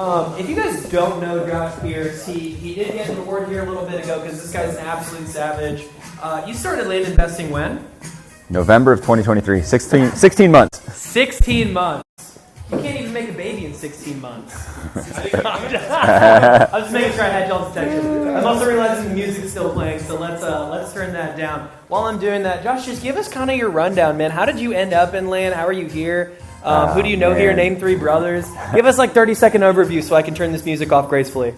If you guys don't know Josh Pierce, he did get an award here a little bit ago because this guy's an absolute savage. You started land investing when? November of 2023, 16 months. 16 months. You can't even make a baby in 16 months. I'm just making sure I had y'all's attention. I'm also realizing the music's still playing, so let's turn that down. While I'm doing that, Josh, just give us kind of your rundown, man. How did you end up in land? How are you here? Who do you know here? Name 3 brothers. Give us like 30-second overview so I can turn this music off gracefully.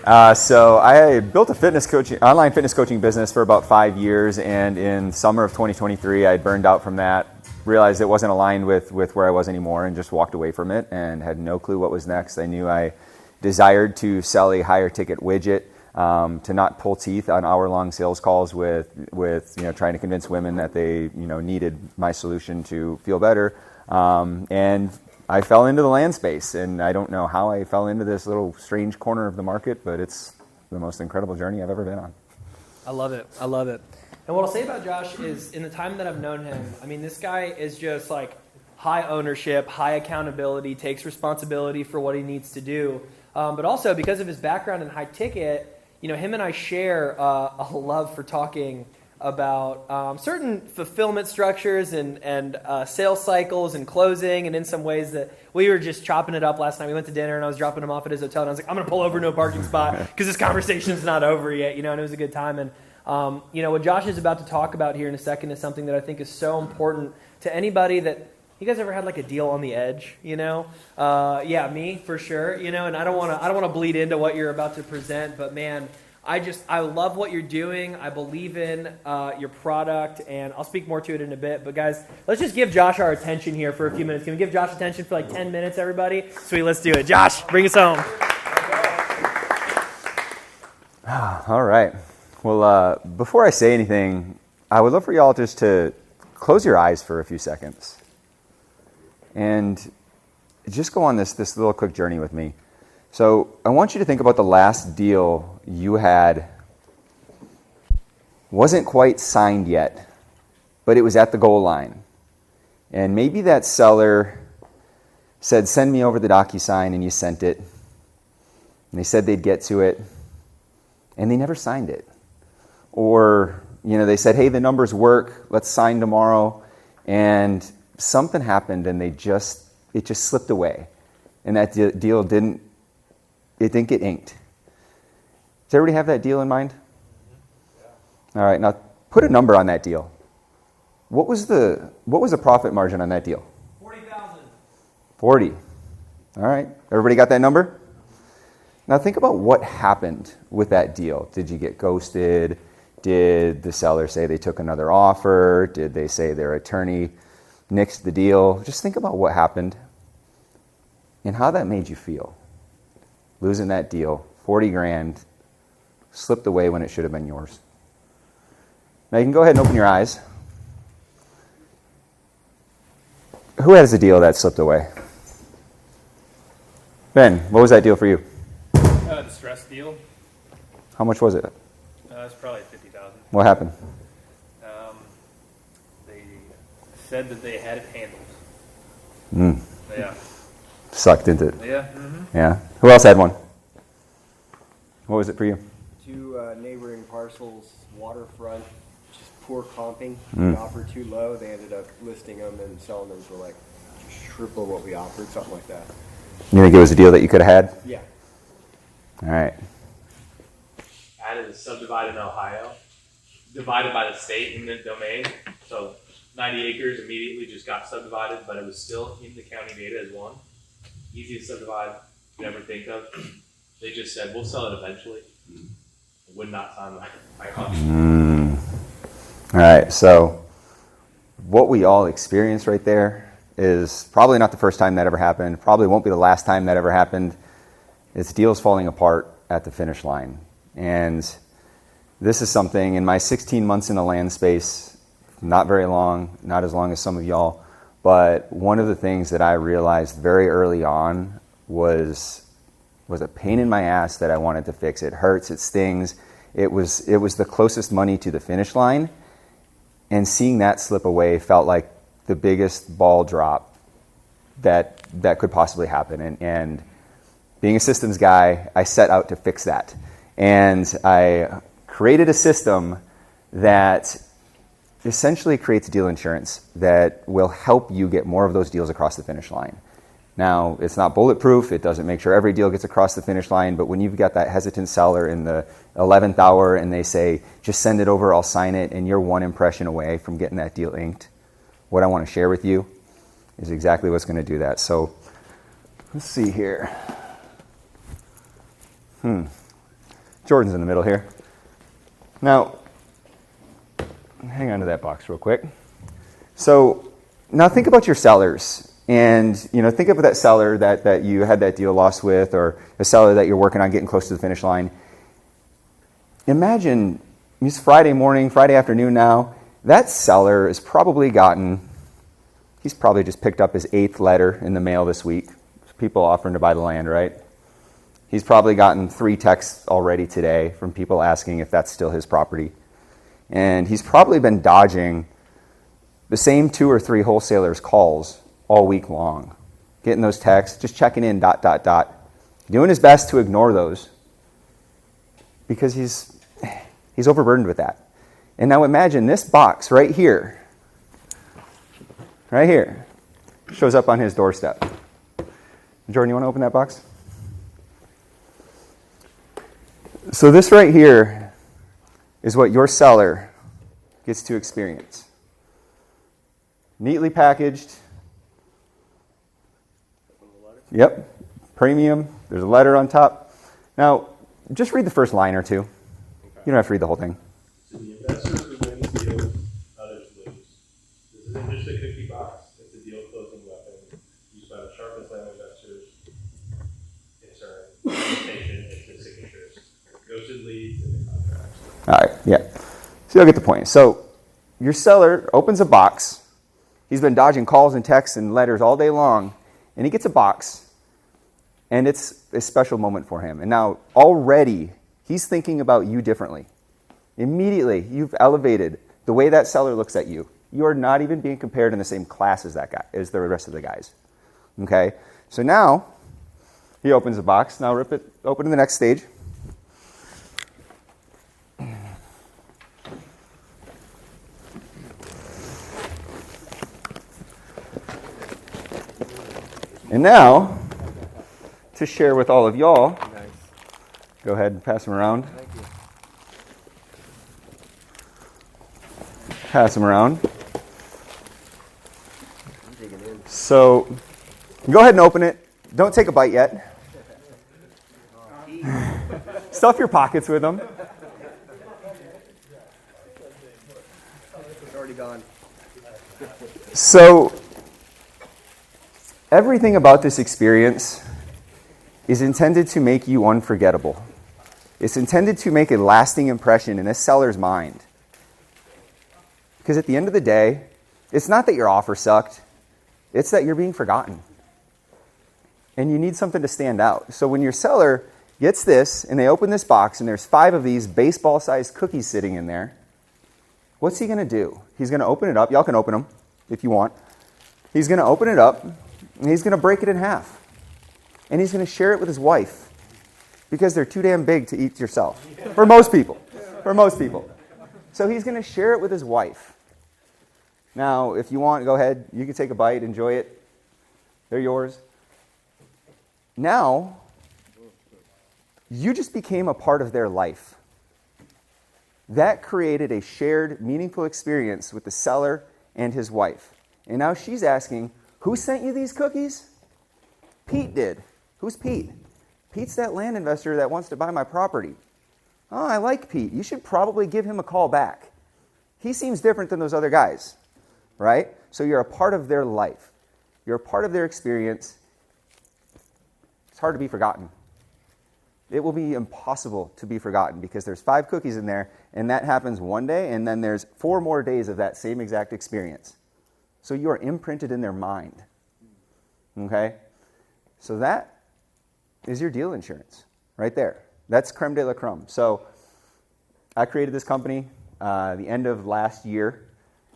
So I built a online fitness coaching business for about 5 years, and in summer of 2023, I burned out from that, realized it wasn't aligned with where I was anymore, and just walked away from it and had no clue what was next. I knew I desired to sell a higher ticket widget, to not pull teeth on hour-long sales calls with trying to convince women that they needed my solution to feel better, and I fell into the land space, and I don't know how I fell into this little strange corner of the market, but it's the most incredible journey I've ever been on. I love it. And what I'll say about Josh is, in the time that I've known him, I mean, this guy is just like high ownership, high accountability, takes responsibility for what he needs to do. But also, because of his background in high ticket, him and I share a love for talking about certain fulfillment structures and sales cycles and closing, and in some ways that we were just chopping it up last night. We went to dinner and I was dropping him off at his hotel, and I was like, I'm going to pull over to a parking spot because this conversation's not over yet, and it was a good time. And what Josh is about to talk about here in a second is something that I think is so important to anybody that, you guys ever had like a deal on the edge, Yeah, me for sure, and I don't want to bleed into what you're about to present, but man, I love what you're doing. I believe in your product, and I'll speak more to it in a bit. But guys, let's just give Josh our attention here for a few minutes. Can we give Josh attention for like 10 minutes, everybody? Sweet, let's do it. Josh, bring us home. All right. Well, before I say anything, I would love for y'all just to close your eyes for a few seconds and just go on this little quick journey with me. So I want you to think about the last deal you had. Wasn't quite signed yet, but it was at the goal line. And maybe that seller said, send me over the DocuSign, and you sent it. And they said they'd get to it, and they never signed it. Or, they said, hey, the numbers work, let's sign tomorrow. And something happened, and it just slipped away. And that deal didn't get inked. Does everybody have that deal in mind? All right, now put a number on that deal. What was the profit margin on that deal? 40,000. 40. All right, everybody got that number? Now think about what happened with that deal. Did you get ghosted? Did the seller say they took another offer? Did they say their attorney nixed the deal? Just think about what happened and how that made you feel. Losing that deal, 40 grand, slipped away when it should have been yours. Now you can go ahead and open your eyes. Who has a deal that slipped away? Ben, what was that deal for you? Distress deal. How much was it? It's probably $50,000. What happened? They said that they had it handled. Yeah. Sucked into it. Yeah. Mm-hmm. Yeah. Who else had one? What was it for you? 2 neighboring parcels, waterfront, just poor comping. We offered too low. They ended up listing them and selling them for like triple what we offered, something like that. You think it was a deal that you could have had? Yeah. All right. I had it subdivided in Ohio, divided by the state in the domain. So 90 acres immediately just got subdivided, but it was still in the county data as one. Easy to subdivide, you never think of. They just said, we'll sell it eventually. Would not sign my contract. All right, so what we all experienced right there is probably not the first time that ever happened, probably won't be the last time that ever happened. It's deals falling apart at the finish line. And this is something, in my 16 months in the land space, not very long, not as long as some of y'all, but one of the things that I realized very early on was a pain in my ass that I wanted to fix. It hurts, it stings. It was the closest money to the finish line, and seeing that slip away felt like the biggest ball drop that could possibly happen. And being a systems guy, I set out to fix that. And I created a system that essentially creates deal insurance that will help you get more of those deals across the finish line. Now, it's not bulletproof. It doesn't make sure every deal gets across the finish line. But when you've got that hesitant seller in the 11th hour and they say, just send it over, I'll sign it, and you're one impression away from getting that deal inked, what I want to share with you is exactly what's going to do that. So let's see here. Jordan's in the middle here. Now, hang on to that box real quick. So now think about your sellers. And, think of that seller that you had that deal lost with, or a seller that you're working on getting close to the finish line. Imagine it's Friday morning, Friday afternoon now. That seller has probably he's probably just picked up his 8th letter in the mail this week. People offering to buy the land, right? He's probably gotten 3 texts already today from people asking if that's still his property. And he's probably been dodging the same 2 or 3 wholesalers' calls all week long, getting those texts, just checking in, ... doing his best to ignore those because he's overburdened with that. And now imagine this box right here, shows up on his doorstep. Jordan, you want to open that box? So this right here is what your seller gets to experience. Neatly packaged. Yep, premium. There's a letter on top. Now, just read the first line or two. You don't have to read the whole thing. So the investors who win the deal, others lose. This isn't just a cookie box. It's a deal closing weapon used by the sharpest land investors. It's our reputation. It's the signatures. Ghosted leads and the contracts. All right, yeah. So you'll get the point. So your seller opens a box. He's been dodging calls and texts and letters all day long. And he gets a box, and it's a special moment for him. And now already he's thinking about you differently. Immediately, you've elevated the way that seller looks at you. You are not even being compared in the same class as that guy, as the rest of the guys. Okay? So now he opens the box. Now rip it open to the next stage. And now, to share with all of y'all, go ahead and pass them around. Thank you. Pass them around. I'm digging in. So, go ahead and open it. Don't take a bite yet. Stuff your pockets with them. It's already gone. So, everything about this experience is intended to make you unforgettable. It's intended to make a lasting impression in this seller's mind. Because at the end of the day, it's not that your offer sucked, it's that you're being forgotten. And you need something to stand out. So when your seller gets this, and they open this box, and there's 5 of these baseball-sized cookies sitting in there, what's he going to do? He's going to open it up. Y'all can open them if you want. He's going to open it up, and he's going to break it in half. And he's going to share it with his wife. Because they're too damn big to eat yourself. For most people. For most people. So he's going to share it with his wife. Now, if you want, go ahead. You can take a bite, enjoy it. They're yours. Now, you just became a part of their life. That created a shared, meaningful experience with the seller and his wife. And now she's asking, who sent you these cookies? Pete did. Who's Pete? Pete's that land investor that wants to buy my property. Oh, I like Pete. You should probably give him a call back. He seems different than those other guys, right? So you're a part of their life. You're a part of their experience. It's hard to be forgotten. It will be impossible to be forgotten because there's 5 cookies in there, and that happens one day, and then there's 4 more days of that same exact experience. So you are imprinted in their mind. Okay? So that is your deal insurance right there. That's Crème de la Crumb. So I created this company the end of last year.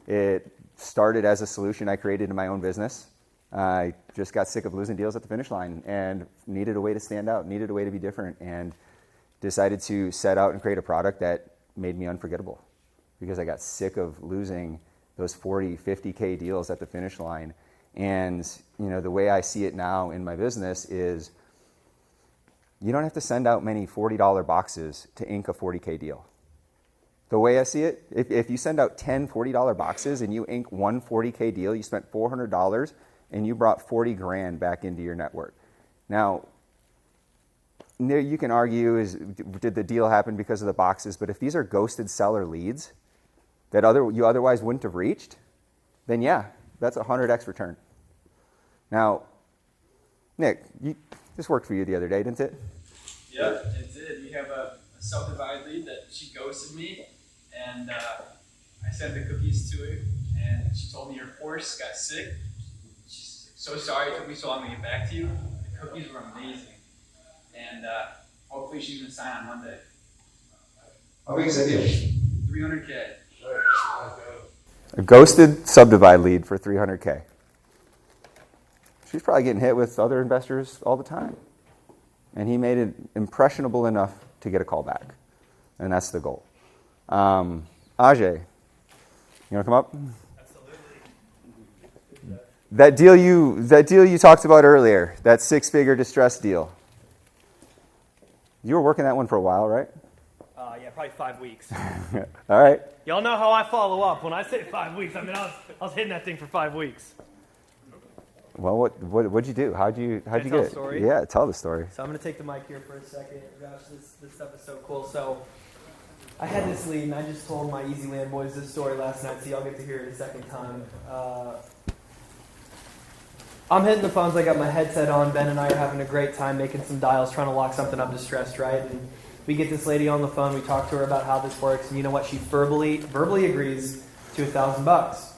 It started as a solution I created in my own business. I just got sick of losing deals at the finish line and needed a way to stand out, needed a way to be different, and decided to set out and create a product that made me unforgettable because I got sick of losing those 40, 50K deals at the finish line. And the way I see it now in my business is you don't have to send out many $40 boxes to ink a 40K deal. The way I see it, if you send out 10 $40 boxes and you ink one 40K deal, you spent $400 and you brought 40 grand back into your network. Now, you can argue, did the deal happen because of the boxes? But if these are ghosted seller leads that you otherwise wouldn't have reached, then yeah, that's a 100x return. Now, Nick, this worked for you the other day, didn't it? Yep, it did. We have a subdivided lead that she ghosted me, and I sent the cookies to her, and she told me her horse got sick. She's so sorry it took me so long to get back to you. The cookies were amazing, and hopefully she's gonna sign on Monday. How big is that deal? 300K. A ghosted subdivide lead for 300K. She's probably getting hit with other investors all the time. And he made it impressionable enough to get a call back. And that's the goal. Ajay, you want to come up? Absolutely. That deal you talked about earlier, that 6-figure distress deal. You were working that one for a while, right? Yeah, probably 5 weeks. All right. Y'all know how I follow up. When I say 5 weeks, I mean I was hitting that thing for 5 weeks. Well, what'd you do? How'd you Can I get tell it? the story? Yeah, tell the story. So I'm going to take the mic here for a second. Gosh, this stuff is so cool. So I had this lead, and I just told my Easy Land boys this story last night, so y'all get to hear it a second time. I'm hitting the phones. I got my headset on. Ben and I are having a great time making some dials, trying to lock something up distressed, right? And we get this lady on the phone. We talk to her about how this works, and you know what? She verbally agrees to $1,000.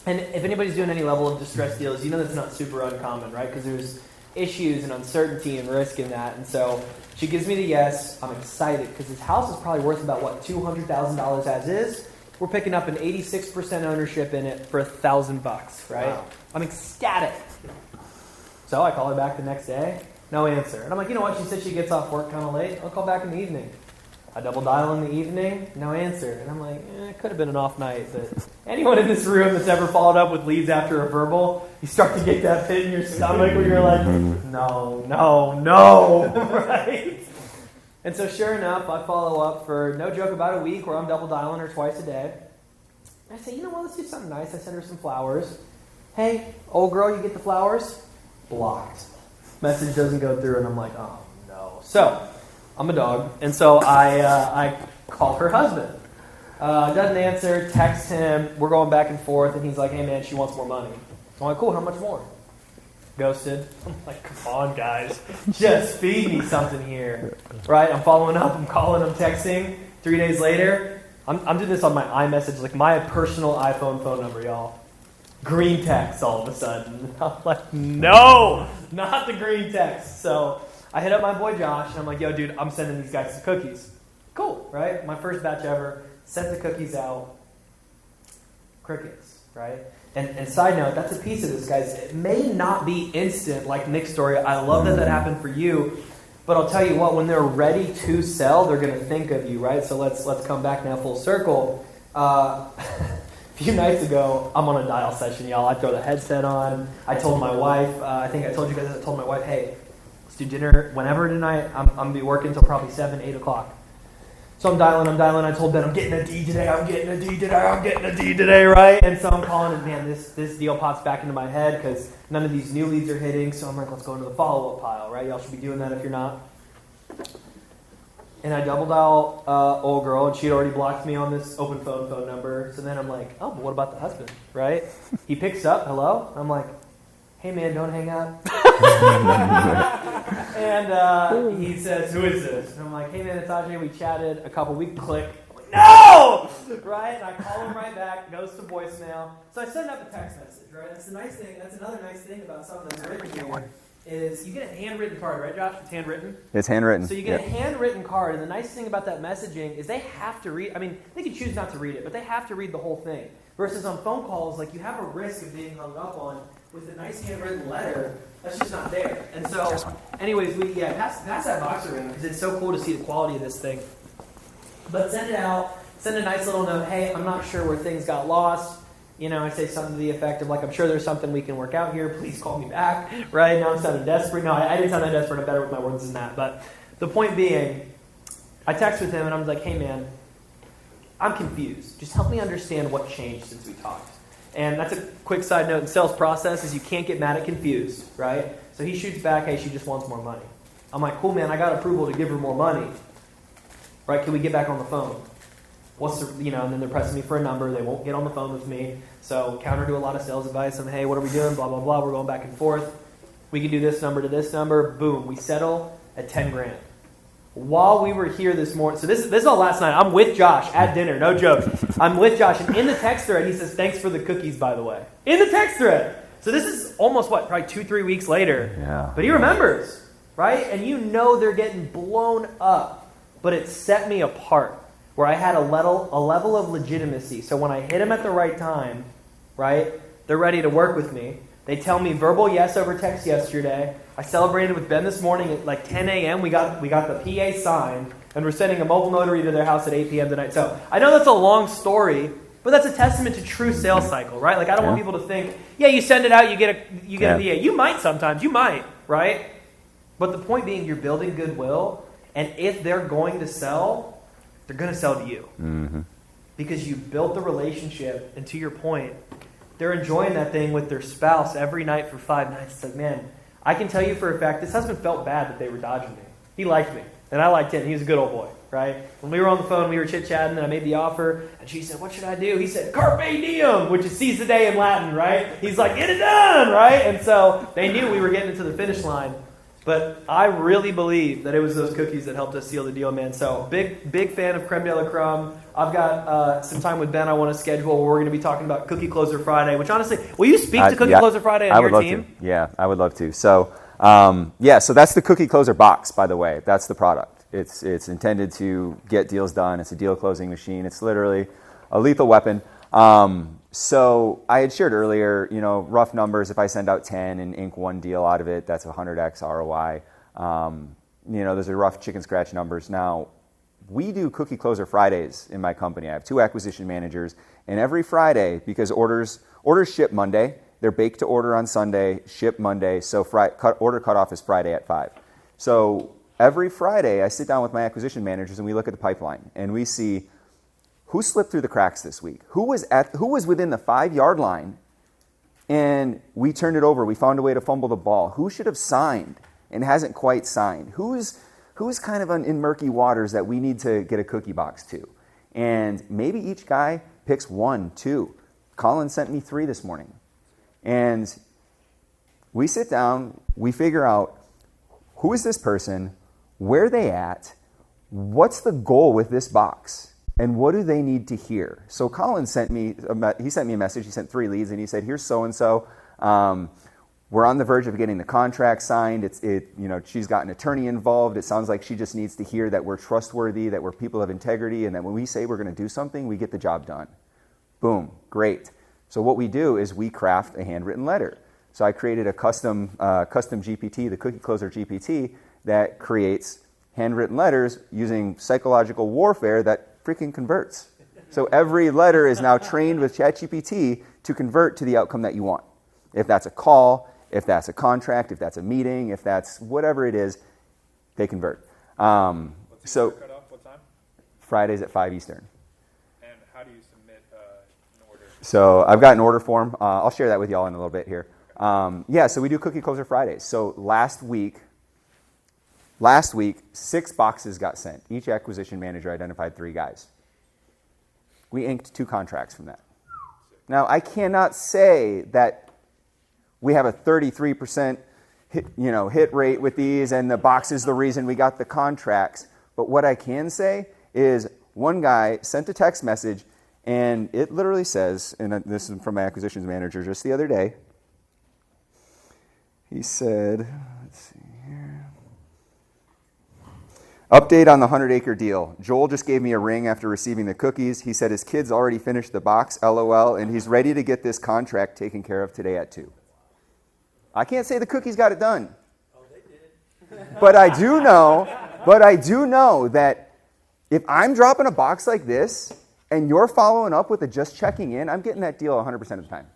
And if anybody's doing any level of distress deals, you know that's not super uncommon, right? Because there's issues and uncertainty and risk in that. And so she gives me the yes. I'm excited because this house is probably worth about, $200,000 as is. We're picking up an 86% ownership in it for $1,000, right? Wow. I'm ecstatic. So I call her back the next day. No answer. And I'm like, you know what? She said she gets off work kind of late. I'll call back in the evening. I double dial in the evening, no answer. And I'm like, it could have been an off night. But anyone in this room that's ever followed up with leads after a verbal, you start to get that pit in your stomach where you're like, no, right? And so sure enough, I follow up for, no joke, about a week where I'm double dialing her twice a day. And I say, you know what, let's do something nice. I send her some flowers. Hey, old girl, you get the flowers? Blocked. Message doesn't go through, and I'm like, oh no. So I'm a dog, and so I call her husband. Doesn't answer, text him, we're going back and forth, and he's like, hey man, she wants more money. So I'm like, cool, how much more? Ghosted. I'm like, come on guys, just feed me something here. Right, I'm following up, I'm calling, I'm texting. 3 days later, I'm doing this on my iMessage, like my personal iPhone phone number, y'all. Green text all of a sudden. I'm like, no, not the green text. So I hit up my boy Josh, and I'm like, yo, dude, I'm sending these guys some cookies. Cool, right? My first batch ever. Sent the cookies out. Crickets, right? And side note, that's a piece of this, guys. It may not be instant like Nick's story. I love that happened for you. But I'll tell you what, when they're ready to sell, they're going to think of you, right? So let's come back now full circle. A few nights ago, I'm on a dial session, y'all. I throw the headset on. I told my wife, I think I told you guys, I told my wife, hey, let's do dinner whenever tonight. I'm going to be working until probably 7, 8 o'clock. So I'm dialing. I told Ben, I'm getting a D today, right? And so I'm calling, and man, this deal pops back into my head because none of these new leads are hitting. So I'm like, let's go into the follow-up pile, right? Y'all should be doing that if you're not. And I double dial old girl, and she'd already blocked me on this open phone number. So then I'm like, oh, but what about the husband, right? He picks up, hello? I'm like, hey man, don't hang up. And he says, who is this? And I'm like, hey man, it's Ajay. We chatted a couple weeks, click. I'm like, no! Right? And I call him right back, goes to voicemail. So I send up a text message, right? That's the nice thing. That's another nice thing about something that's written here. Is you get a handwritten card, right, Josh? It's handwritten? It's handwritten. So you get a handwritten card, and the nice thing about that messaging is they have to read, I mean, they can choose not to read it, but they have to read the whole thing. Versus on phone calls, like you have a risk of being hung up on with a nice handwritten letter, that's just not there. And so, anyways, pass that box around because it's so cool to see the quality of this thing. But send it out. Send a nice little note. Hey, I'm not sure where things got lost. I say something to the effect of like, I'm sure there's something we can work out here. Please call me back. Right now, I'm sounding desperate. No, I didn't sound that desperate. I'm better with my words than that. But the point being, I text with him and I'm like, hey man, I'm confused. Just help me understand what changed since we talked. And that's a quick side note in sales process is you can't get mad at confused, right? So he shoots back, hey, she just wants more money. I'm like, cool man, I got approval to give her more money. Right? Can we get back on the phone? And then they're pressing me for a number. They won't get on the phone with me. So counter to a lot of sales advice. I'm, hey, what are we doing? Blah, blah, blah. We're going back and forth. We can do this number to this number. Boom. We settle at 10 grand. While we were here this morning, so this is all last night. I'm with Josh at dinner. No joke. I'm with Josh. And in the text thread, he says, thanks for the cookies, by the way. In the text thread. So this is almost, probably 2-3 weeks later. Yeah. But he remembers, right? And they're getting blown up. But it set me apart. Where I had a level of legitimacy. So when I hit them at the right time, right, they're ready to work with me. They tell me verbal yes over text yesterday. I celebrated with Ben this morning at like 10 a.m. We got the PA signed, and we're sending a mobile notary to their house at 8 p.m. tonight. So I know that's a long story, but that's a testament to true sales cycle, right? Like I don't want people to think, you send it out, you get a PA. You might sometimes, right? But the point being, you're building goodwill, and if they're going to sell, they're going to sell to you. Mm-hmm. Because you built the relationship, and to your point, they're enjoying that thing with their spouse every night for 5 nights. It's like, man, I can tell you for a fact, this husband felt bad that they were dodging me. He liked me, and I liked him. He was a good old boy, right? When we were on the phone, we were chit-chatting, and I made the offer, and she said, what should I do? He said, carpe diem, which is seize the day in Latin, right? He's like, get it done, right? And so they knew we were getting to the finish line. But I really believe that it was those cookies that helped us seal the deal, man. So big fan of Crème de la Crumb. I've got some time with Ben I want to schedule where we're going to be talking about Cookie Closer Friday, which honestly, will you speak to Cookie Closer Friday on your team? Yeah, I would love to. So, so that's the Cookie Closer box, by the way. That's the product. It's intended to get deals done. It's a deal closing machine. It's literally a lethal weapon. So I had shared earlier, rough numbers. If I send out 10 and ink one deal out of it, that's 100x ROI. Those are rough chicken scratch numbers. Now, we do Cookie Closer Fridays in my company. I have 2 acquisition managers, and every Friday, because orders ship Monday, they're baked to order on Sunday, ship Monday, so order cutoff is Friday at 5. So every Friday, I sit down with my acquisition managers and we look at the pipeline, and we see who slipped through the cracks this week? Who was within the 5-yard line and we turned it over? We found a way to fumble the ball. Who should have signed and hasn't quite signed? Who's kind of in murky waters that we need to get a cookie box to? And maybe each guy picks 1, 2. Colin sent me 3 this morning. And we sit down, we figure out who is this person, where are they at, what's the goal with this box? And what do they need to hear? So Colin sent me a message. He sent 3 leads, and he said, here's so-and-so. We're on the verge of getting the contract signed. She's got an attorney involved. It sounds like she just needs to hear that we're trustworthy, that we're people of integrity, and that when we say we're going to do something, we get the job done. Boom, great. So what we do is we craft a handwritten letter. So I created a custom GPT, the Cookie Closer GPT, that creates handwritten letters using psychological warfare that freaking converts. So every letter is now trained with ChatGPT to convert to the outcome that you want. If that's a call, if that's a contract, if that's a meeting, if that's whatever it is, they convert. What's your cutoff? What time? Fridays at 5 Eastern. And how do you submit an order? So I've got an order form. I'll share that with y'all in a little bit here. So we do Cookie Closer Fridays. So last week, 6 boxes got sent. Each acquisition manager identified 3 guys. We inked 2 contracts from that. Now, I cannot say that we have a 33% hit rate with these and the box is the reason we got the contracts. But what I can say is one guy sent a text message, and it literally says, and this is from my acquisitions manager just the other day, he said, let's see here. Update on the 100-acre deal. Joel just gave me a ring after receiving the cookies. He said his kids already finished the box, LOL, and he's ready to get this contract taken care of today at 2. I can't say the cookies got it done. Oh, they did. But I do know that if I'm dropping a box like this and you're following up with a just checking in, I'm getting that deal 100% of the time.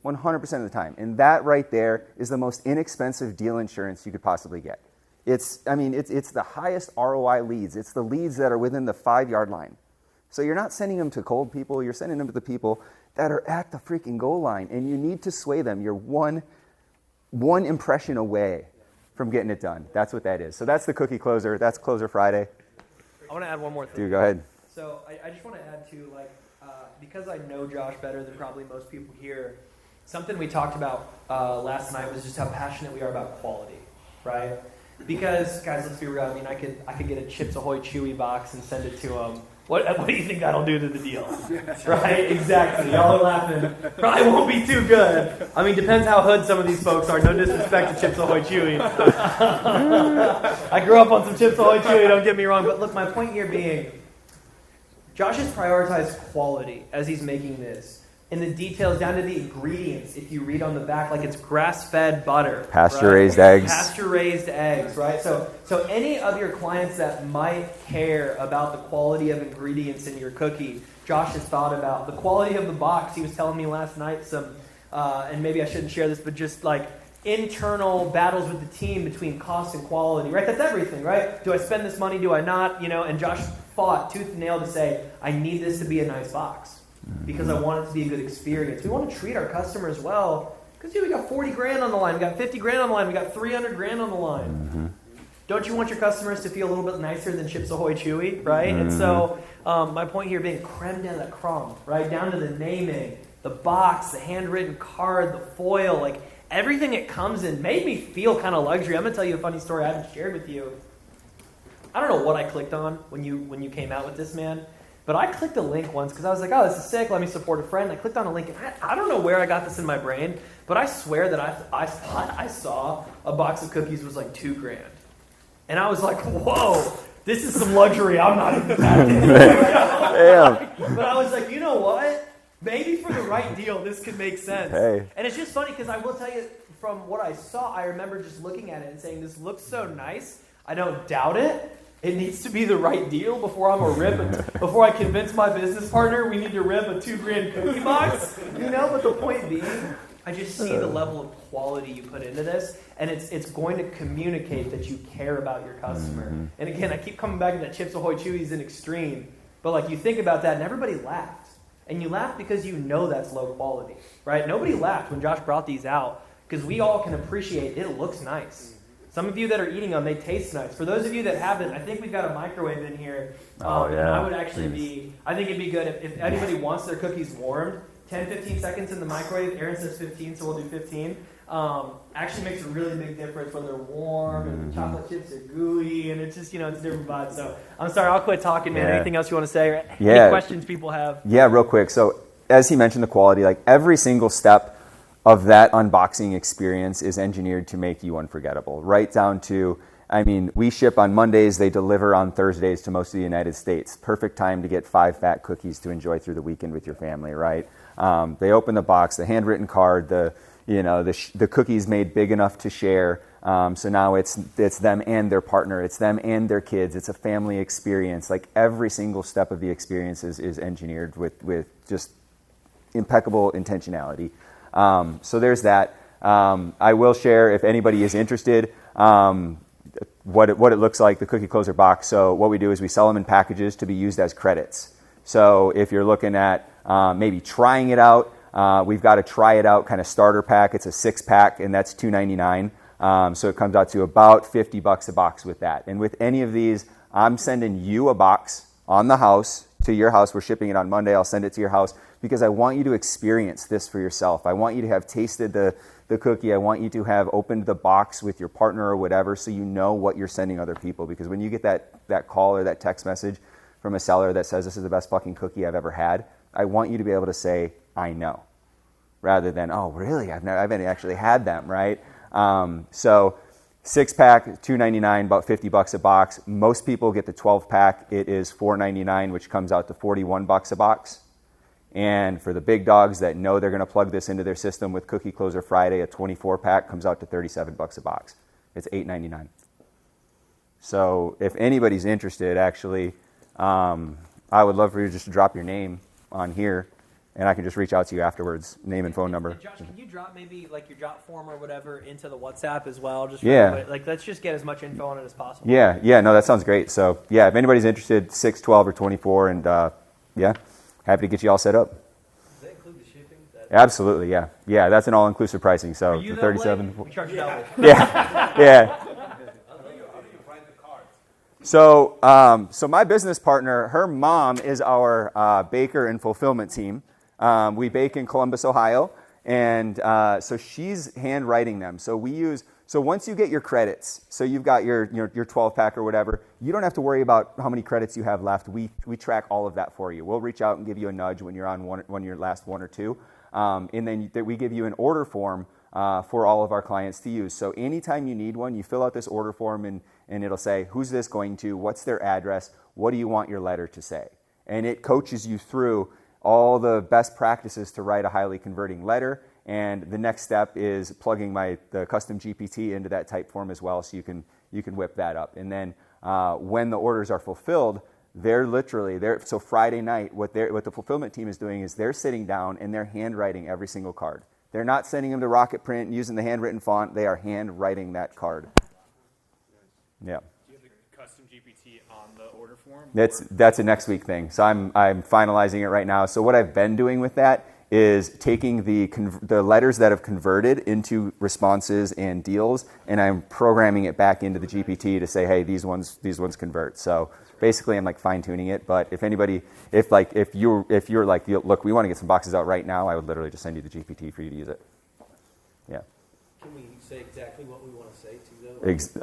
100% of the time. And that right there is the most inexpensive deal insurance you could possibly get. It's the highest ROI leads. It's the leads that are within the 5-yard line. So you're not sending them to cold people. You're sending them to the people that are at the freaking goal line. And you need to sway them. You're one impression away from getting it done. That's what that is. So that's the cookie closer. That's Closer Friday. I want to add one more thing. Dude, go ahead. So I just want to add to, because I know Josh better than probably most people here, something we talked about last night was just how passionate we are about quality, right? Because, guys, let's be real. I mean, I could get a Chips Ahoy Chewy box and send it to them. What do you think that'll do to the deal? Right? Exactly. Y'all are laughing. Probably won't be too good. I mean, depends how hood some of these folks are. No disrespect to Chips Ahoy Chewy. I grew up on some Chips Ahoy Chewy, don't get me wrong. But look, my point here being, Josh has prioritized quality as he's making this. And the details down to the ingredients, if you read on the back, like it's grass-fed butter. Pasture-raised right? eggs. Pasture-raised eggs, right? So any of your clients that might care about the quality of ingredients in your cookie, Josh has thought about. The quality of the box, he was telling me last night some, and maybe I shouldn't share this, but just like internal battles with the team between cost and quality, right? That's everything, right? Do I spend this money? Do I not? And Josh fought tooth and nail to say, I need this to be a nice box. Because I want it to be a good experience. We want to treat our customers well. Because we got 40 grand on the line. We got 50 grand on the line. We got 300 grand on the line. Mm-hmm. Don't you want your customers to feel a little bit nicer than Chips Ahoy Chewy, right? Mm-hmm. And so my point here being creme de la crumb, right? Down to the naming, the box, the handwritten card, the foil, like everything it comes in made me feel kind of luxury. I'm going to tell you a funny story I haven't shared with you. I don't know what I clicked on when you came out with this, man. But I clicked a link once because I was like, oh, this is sick. Let me support a friend. I clicked on a link, and I don't know where I got this in my brain, but I swear that I thought I saw a box of cookies was like $2,000. And I was like, whoa, this is some luxury I'm not even packing. But I was like, you know what? Maybe for the right deal, this could make sense. Hey. And it's just funny because I will tell you, from what I saw, I remember just looking at it and saying, this looks so nice. I don't doubt it. It needs to be the right deal before I'm a rip. Before I convince my business partner we need to rip a $2,000 cookie box. But the point being, I just see the level of quality you put into this, and it's going to communicate that you care about your customer. Mm-hmm. And again, I keep coming back to that Chips Ahoy Chewy's an extreme, but like you think about that, and everybody laughed, and you laughed because you know that's low quality, right? Nobody laughed when Josh brought these out because we all can appreciate it looks nice. Some of you that are eating them, they taste nice. For those of you that haven't, I think we've got a microwave in here. And I would actually I think it'd be good if anybody wants their cookies warmed, 10, 15 seconds in the microwave. Aaron says 15, so we'll do 15. Actually makes a really big difference when they're warm and the chocolate chips are gooey, and it's just, it's a different vibe. So I'm sorry, I'll quit talking, man. Anything else you want to say? Or any questions people have? Yeah, real quick. So as he mentioned the quality, like every single step of that unboxing experience is engineered to make you unforgettable, right down to, we ship on Mondays, they deliver on Thursdays to most of the United States. Perfect time to get 5 fat cookies to enjoy through the weekend with your family, right? They open the box, the handwritten card, the cookies made big enough to share. So now it's them and their partner, it's them and their kids. It's a family experience. Like every single step of the experience is engineered with just impeccable intentionality. So there's that. I will share, if anybody is interested, what it looks like, the cookie closer box. So what we do is we sell them in packages to be used as credits. So if you're looking at maybe trying it out, we've got a try it out kind of starter pack. It's a 6-pack, and that's $2.99. So it comes out to about $50 a box with that. And with any of these, I'm sending you a box on the house to your house. We're shipping it on Monday. I'll send it to your house because I want you to experience this for yourself. I want you to have tasted the cookie. I want you to have opened the box with your partner or whatever, so you know what you're sending other people. Because when you get that call or that text message from a seller that says this is the best fucking cookie I've ever had, I want you to be able to say, I know, rather than, oh, really? I haven't actually had them, right? So 6-pack, $2.99, about $50 a box. Most people get the 12-pack. It is $4.99, which comes out to $41 a box. And for the big dogs that know they're going to plug this into their system with Cookie Closer Friday, a 24-pack comes out to $37 a box. It's $8.99. So if anybody's interested, actually, I would love for you just to drop your name on here, and I can just reach out to you afterwards, name and phone number. And Josh, can you drop maybe like your drop form or whatever into the WhatsApp as well? Just like let's just get as much info on it as possible. Yeah, no, that sounds great. So yeah, if anybody's interested, 6, 12, or 24, and yeah, happy to get you all set up. Does that include the shipping? Absolutely, yeah, that's an all-inclusive pricing. So the 37. We charge double. Yeah. So, so my business partner, her mom is our baker and fulfillment team. We bake in Columbus, Ohio, and so she's handwriting them. So once you get your credits, so you've got your 12-pack or whatever, you don't have to worry about how many credits you have left. We track all of that for you. We'll reach out and give you a nudge when you're on your last one or two, and then we give you an order form for all of our clients to use. So anytime you need one, you fill out this order form, and it'll say, who's this going to, what's their address, what do you want your letter to say? And it coaches you through all the best practices to write a highly converting letter. And the next step is plugging the custom GPT into that type form as well, so you can whip that up. And then when the orders are fulfilled, so Friday night, what the fulfillment team is doing is they're sitting down and they're handwriting every single card. They're not sending them to Rocket Print and using the handwritten font. They are handwriting that card. Yeah. Do you have the custom GPT on the order form? That's a next week thing. So I'm finalizing it right now. So what I've been doing with that is taking the letters that have converted into responses and deals, and I'm programming it back into the GPT to say, hey, these ones convert. So basically, I'm like fine tuning it. But if you're like, look, we want to get some boxes out right now, I would literally just send you the GPT for you to use it. Yeah. Can we say exactly what we want to say to them?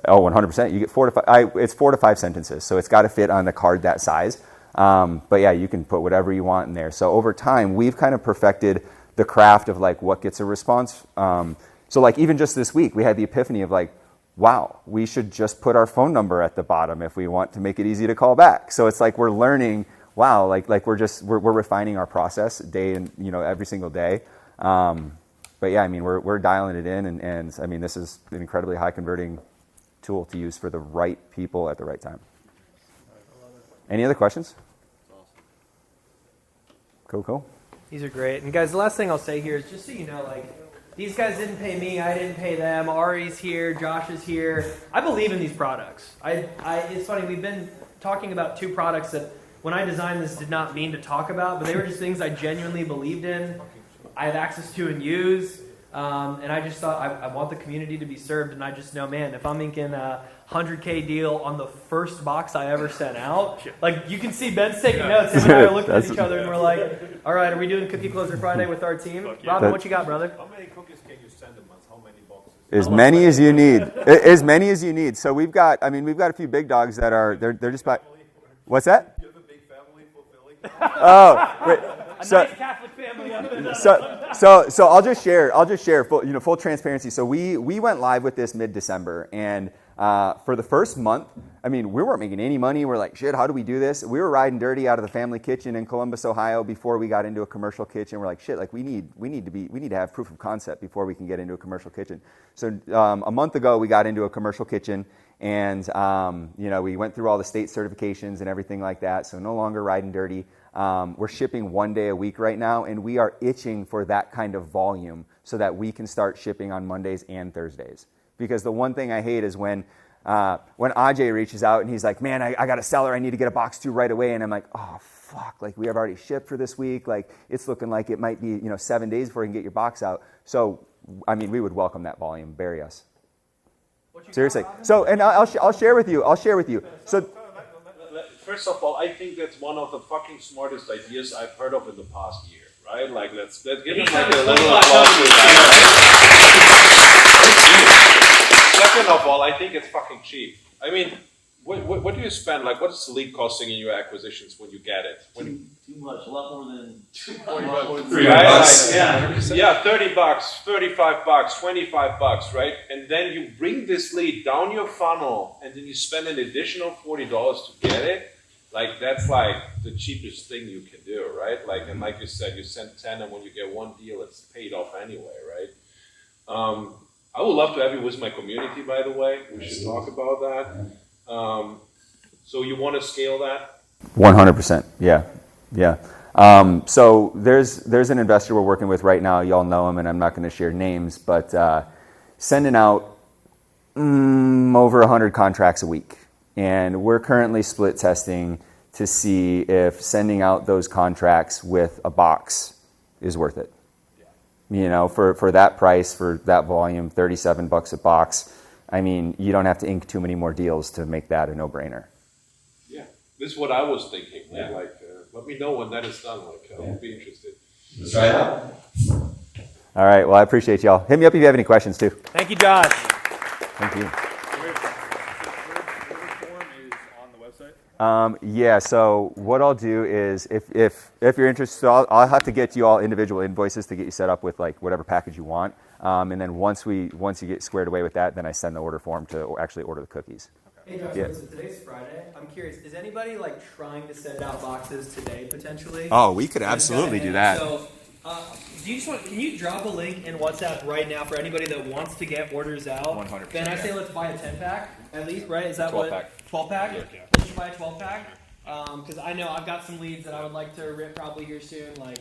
100%. You get 4 to 5. It's 4 to 5 sentences, so it's got to fit on the card that size. But yeah, you can put whatever you want in there. So over time, we've kind of perfected the craft of like what gets a response. So like even just this week, we had the epiphany of like, wow, we should just put our phone number at the bottom if we want to make it easy to call back. So it's like we're learning. Wow, like we're refining our process every single day. But yeah, I mean we're dialing it in, and I mean this is an incredibly high converting tool to use for the right people at the right time. Any other questions? Cool. These are great. And guys, the last thing I'll say here is just so you know, like, these guys didn't pay me, I didn't pay them, Ari's here, Josh is here. I believe in these products. It's funny, we've been talking about 2 products that when I designed this did not mean to talk about, but they were just things I genuinely believed in, I have access to and use. And I just thought I want the community to be served, and I just know, man, if I'm inking a $100K deal on the first box I ever sent out, like you can see Ben's taking notes. Him and I are looking at each other, and we're like, all right, are we doing Cookie Closer Friday with our team? Robin, what you got, brother? How many cookies can you send a month? How many boxes? As many as you need. As many as you need. So we've got a few big dogs that are they're just about. What's that? You have a big family fulfilling. Oh, wait. Nice Catholic family up in So I'll just share full transparency. So we went live with this mid-December, and for the first month, I mean, we weren't making any money. We're like, shit, how do we do this? We were riding dirty out of the family kitchen in Columbus, Ohio, before we got into a commercial kitchen. We're like, shit, like we need to have proof of concept before we can get into a commercial kitchen. So a month ago, we got into a commercial kitchen, and we went through all the state certifications and everything like that. So no longer riding dirty. We're shipping 1 day a week right now, and we are itching for that kind of volume so that we can start shipping on Mondays and Thursdays. Because the one thing I hate is when Ajay reaches out and he's like, man, I got a seller I need to get a box to right away. And I'm like, oh, fuck, like we have already shipped for this week. Like it's looking like it might be 7 days before you can get your box out. So, I mean, we would welcome that volume. Bury us. Seriously. So, and I'll share with you. So. First of all, I think that's one of the fucking smartest ideas I've heard of in the past year, right? Like, let's give him like a little applause for that. Second of all, I think it's fucking cheap. I mean, what do you spend? Like, what is the lead costing in your acquisitions when you get it? Too much, a lot more than $40. Yeah, $30, $35, $25, right? And then you bring this lead down your funnel, and then you spend an additional $40 to get it. Like that's like the cheapest thing you can do, right? Like, and like you said, you send 10, and when you get one deal, it's paid off anyway, right? I would love to have you with my community, by the way. We should talk about that. So you want to scale that? 100%. Yeah. So there's an investor we're working with right now. Y'all know him, and I'm not going to share names, but sending out over 100 contracts a week. And we're currently split testing to see if sending out those contracts with a box is worth it. You know, for that price, for that volume, $37 a box. I mean, you don't have to ink too many more deals to make that a no-brainer. Yeah, this is what I was thinking. Yeah. Like, let me know when that is done. Like, I would be interested. Let's try it out. All right. Well, I appreciate y'all. Hit me up if you have any questions too. Thank you, Josh. Thank you. On the website? Yeah, so what I'll do is if you're interested, I'll have to get you all individual invoices to get you set up with like whatever package you want. And then once you get squared away with that, then I send the order form to actually order the cookies. Hey Josh, Yeah. listen, today's Friday. I'm curious, is anybody like trying to send out boxes today potentially? Oh, we could absolutely do that. So, can you drop a link in WhatsApp right now for anybody that wants to get orders out? 100%, Then I say let's buy a 10-pack at least, right? Is that 12 what? pack. 12-pack? Yeah. Let's buy a 12-pack. Because I know I've got some leads that I would like to rip probably here soon. Like,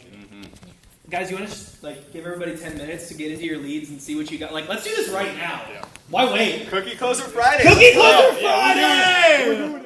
guys, you want to just like give everybody 10 minutes to get into your leads and see what you got? Like, let's do this right now. Yeah. Why wait? Cookie closer Friday. Cookie Closer Friday! We're doing